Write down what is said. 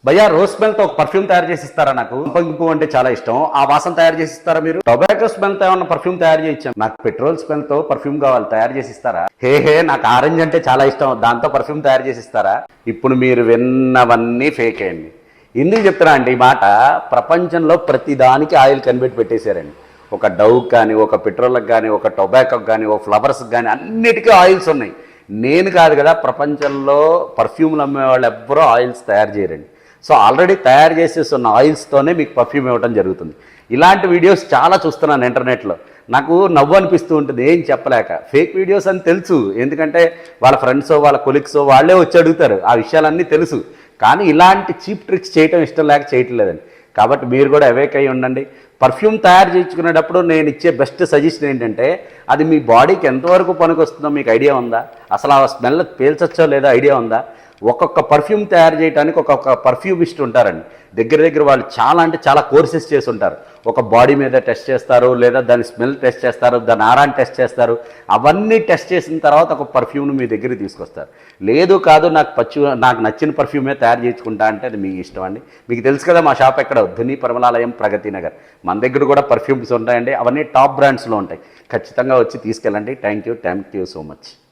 భయ్యా rose smell తో ఒక పర్ఫ్యూమ్ తయారు చేసి ఇస్తారా? నాకు సంపంగి పువ్వు అంటే చాలా ఇష్టం. ఆ వాసన తయారు చేసి ఇస్తారా మీరు? టొబాకో స్మెల్ తో ఏమన్నా పర్ఫ్యూమ్ తయారు చేయించాం. నాకు పెట్రోల్ స్మెల్ తో పర్ఫ్యూమ్ కావాలి, తయారు చేసి ఇస్తారా? హే నాకు ఆరెంజ్ అంటే చాలా ఇష్టం, దాంతో పర్ఫ్యూమ్ తయారు చేసి ఇస్తారా? ఇప్పుడు మీరు విన్నవన్నీ ఫేక్ అండి. ఎందుకు చెప్తున్నా అంటే ఈ మాట, ప్రపంచంలో ప్రతి దానికి ఆయిల్ కనిపెట్టి పెట్టేశారండి. ఒక డవ్ కానీ, ఒక పెట్రోల్కి కానీ, ఒక టొబాకోకి కానీ, ఒక ఫ్లవర్స్కి కానీ, అన్నిటికీ ఆయిల్స్ ఉన్నాయి. నేను కాదు కదా, ప్రపంచంలో పర్ఫ్యూమ్లు అమ్మే వాళ్ళు ఎవ్వరూ ఆయిల్స్ తయారు చేయరండి. సో ఆల్రెడీ తయారు చేసేస్తున్న ఆయిల్స్తోనే మీకు పర్ఫ్యూమ్ ఇవ్వడం జరుగుతుంది. ఇలాంటి వీడియోస్ చాలా చూస్తున్నాను ఇంటర్నెట్లో. నాకు నవ్వు అనిపిస్తూ ఉంటుంది, ఏం చెప్పలేక. ఫేక్ వీడియోస్ అని తెలుసు, ఎందుకంటే వాళ్ళ ఫ్రెండ్సో వాళ్ళ కొలీగ్సో వాళ్ళే వచ్చి అడుగుతారు, ఆ విషయాలన్నీ తెలుసు. కానీ ఇలాంటి చీప్ ట్రిక్స్ చేయటం ఇష్టం లేక చేయట్లేదండి. కాబట్టి మీరు కూడా అవేక్ అయ్యి ఉండండి. పర్ఫ్యూమ్ తయారు చేయించుకునేటప్పుడు నేను ఇచ్చే బెస్ట్ సజెషన్ ఏంటంటే, అది మీ బాడీకి ఎంతవరకు పనికొస్తుందో మీకు ఐడియా ఉందా? అసలు ఆ స్మెల్ పీల్చొచ్చో లేదో ఐడియా ఉందా? ఒక్కొక్క పర్ఫ్యూమ్ తయారు చేయడానికి ఒక్కొక్క పర్ఫ్యూమిస్ట్ ఉంటారండి. దగ్గర వాళ్ళు చాలా అంటే చాలా కోర్సెస్ చేసి ఉంటారు. ఒక బాడీ మీద టెస్ట్ చేస్తారు, లేదా దాని స్మెల్ టెస్ట్ చేస్తారు, దాని ఆరాన్ని టెస్ట్ చేస్తారు. అవన్నీ టెస్ట్ చేసిన తర్వాత ఒక పర్ఫ్యూమ్ను మీ దగ్గరికి తీసుకొస్తారు. లేదు కాదు నాకు నచ్చిన పర్ఫ్యూమే తయారు చేసుకుంటా అంటే అది మీ ఇష్టం అండి. మీకు తెలుసు కదా మా షాప్ ఎక్కడ, ధుని పరిమళాలయం, ప్రగతి నగర్. మన దగ్గర కూడా పర్ఫ్యూమ్స్ ఉంటాయండి, అవన్నీ టాప్ బ్రాండ్స్లో ఉంటాయి. ఖచ్చితంగా వచ్చి తీసుకెళ్ళండి. Thank you so much.